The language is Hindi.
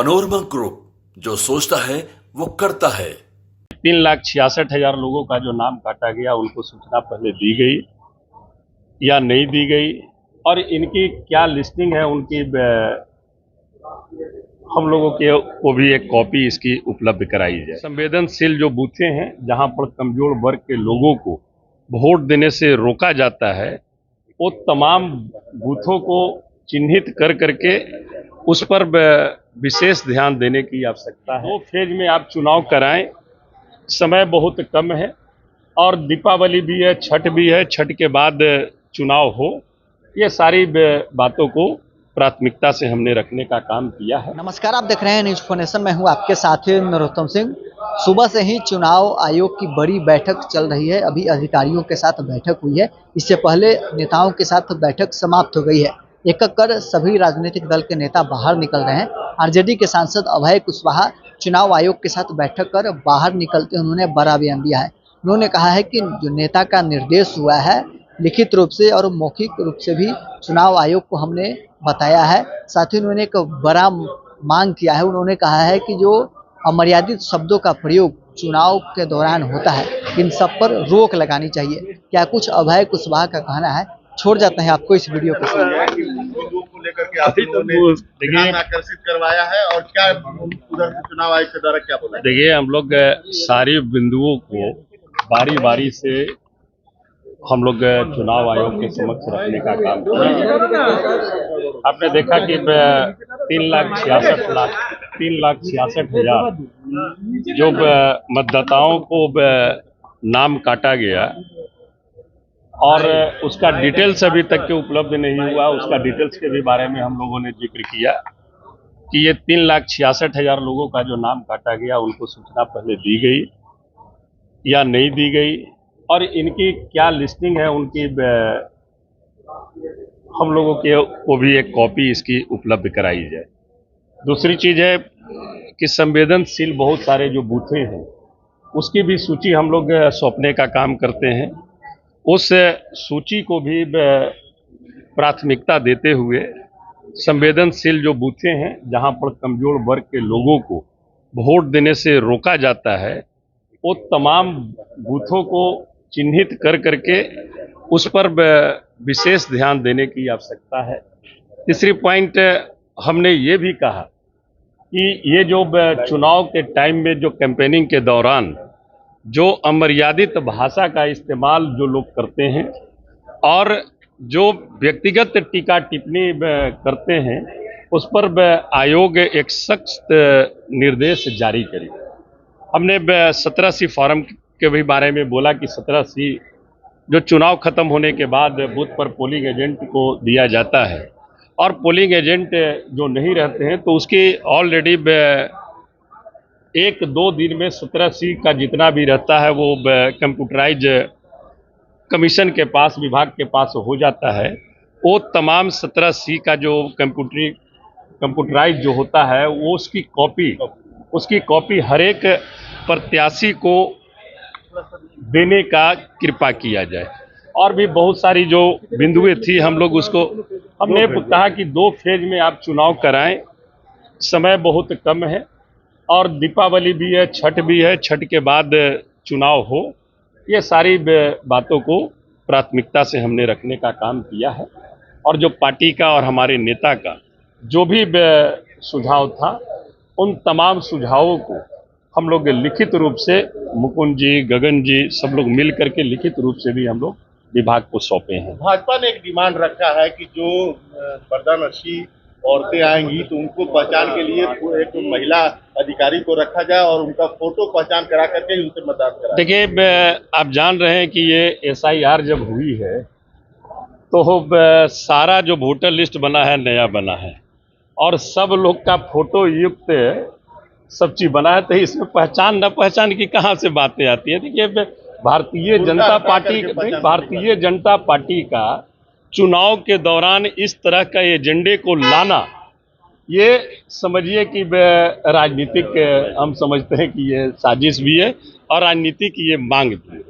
मनोरमा ग्रुप, जो सोचता है वो करता है। 3,66,000 लोगों का जो नाम काटा गया, उनको सूचना पहले दी गई या नहीं दी गई, और इनकी क्या लिस्टिंग है उनकी हम लोगों को भी एक कॉपी इसकी उपलब्ध कराई जाए। संवेदनशील जो बूथें हैं जहां पर कमजोर वर्ग के लोगों को वोट देने से रोका जाता है, वो तमाम बूथों को चिन्हित कर करके उस पर विशेष ध्यान देने की आवश्यकता है। 2 फेज में आप चुनाव कराएं, समय बहुत कम है, और दीपावली भी है, छठ भी है, छठ के बाद चुनाव हो, ये सारी बातों को प्राथमिकता से हमने रखने का काम किया है। नमस्कार, आप देख रहे हैं न्यूज फोनेशन। मैं हूं आपके साथी नरोत्तम सिंह। सुबह से ही चुनाव आयोग की बड़ी बैठक चल रही है। अभी अधिकारियों के साथ बैठक हुई है, इससे पहले नेताओं के साथ बैठक समाप्त हो गई है। एक एक कर सभी राजनीतिक दल के नेता बाहर निकल रहे हैं। आरजेडी के सांसद अभय कुशवाहा चुनाव आयोग के साथ बैठक कर बाहर निकलते उन्होंने बड़ा बयान दिया है। उन्होंने कहा है कि जो नेता का निर्देश हुआ है, लिखित रूप से और मौखिक रूप से भी चुनाव आयोग को हमने बताया है। साथ ही उन्होंने एक बड़ा मांग किया है। उन्होंने कहा है कि जो अमर्यादित शब्दों का प्रयोग चुनाव के दौरान होता है, इन सब पर रोक लगानी चाहिए। क्या कुछ अभय कुशवाहा का कहना है, छोड़ जाते हैं आपको इस वीडियो के साथ। लेकर के आप लोगों ने ध्यान आकर्षित करवाया है, और क्या उधर चुनाव आयोग के द्वारा क्या बोला? देखिए, हम लोग सारी बिंदुओं को बारी बारी से हम लोग चुनाव आयोग के समक्ष रखने का काम किया। आपने देखा कि 3,66,000 जो मतदाताओं को नाम काटा गया, और उसका डिटेल्स अभी तक के उपलब्ध नहीं हुआ। उसका डिटेल्स के भी बारे में हम लोगों ने जिक्र किया कि ये 3,66,000 लोगों का जो नाम काटा गया, उनको सूचना पहले दी गई या नहीं दी गई, और इनकी क्या लिस्टिंग है उनकी हम लोगों को भी एक कॉपी इसकी उपलब्ध कराई जाए। दूसरी चीज़ है कि संवेदनशील बहुत सारे जो बूथें हैं, उसकी भी सूची हम लोग सौंपने का काम करते हैं। उस सूची को भी प्राथमिकता देते हुए संवेदनशील जो बूथें हैं जहां पर कमजोर वर्ग के लोगों को वोट देने से रोका जाता है, वो तमाम बूथों को चिन्हित कर करके उस पर विशेष ध्यान देने की आवश्यकता है। तीसरी पॉइंट, हमने ये भी कहा कि ये जो चुनाव के टाइम में जो कैंपेनिंग के दौरान जो अमर्यादित भाषा का इस्तेमाल जो लोग करते हैं और जो व्यक्तिगत टीका टिप्पणी करते हैं, उस पर आयोग एक सख्त निर्देश जारी करे। हमने 17C फॉर्म के भी बारे में बोला कि 17C जो चुनाव खत्म होने के बाद बूथ पर पोलिंग एजेंट को दिया जाता है, और पोलिंग एजेंट जो नहीं रहते हैं तो उसकी ऑलरेडी 1-2 दिन में 17C का जितना भी रहता है वो कंप्यूटराइज कमीशन के पास, विभाग के पास हो जाता है। वो तमाम 17C का जो कंप्यूटराइज जो होता है, वो उसकी कॉपी हर एक प्रत्याशी को देने का कृपा किया जाए। और भी बहुत सारी जो बिंदुएं थी, हम लोग उसको हमने कहा कि 2 फेज में आप चुनाव कराएं, समय बहुत कम है, और दीपावली भी है, छठ भी है, छठ के बाद चुनाव हो, ये सारी बातों को प्राथमिकता से हमने रखने का काम किया है। और जो पार्टी का और हमारे नेता का जो भी सुझाव था, उन तमाम सुझावों को हम लोग लिखित रूप से मुकुंद जी, गगन जी, सब लोग मिल करके लिखित रूप से भी हम लोग विभाग को सौंपे हैं। भाजपा ने एक डिमांड रखा है कि जो पर्दानशी औरतें आएंगी तो उनको पहचान के लिए एक महिला अधिकारी को रखा जाए और उनका फोटो पहचान करा करके ही उनसे मतदान कराएं। देखिए, आप जान रहे हैं कि ये SIR जब हुई है तो सारा जो वोटर लिस्ट बना है नया बना है, और सब लोग का फोटो युक्त सब चीज बना है, तो इसमें पहचान न पहचान की कहाँ से बातें आती है। देखिए, भारतीय जनता पार्टी का चुनाव के दौरान इस तरह का एजेंडे को लाना, ये समझिए कि राजनीतिक, हम समझते हैं कि ये साजिश भी है और राजनीति की ये मांग भी है।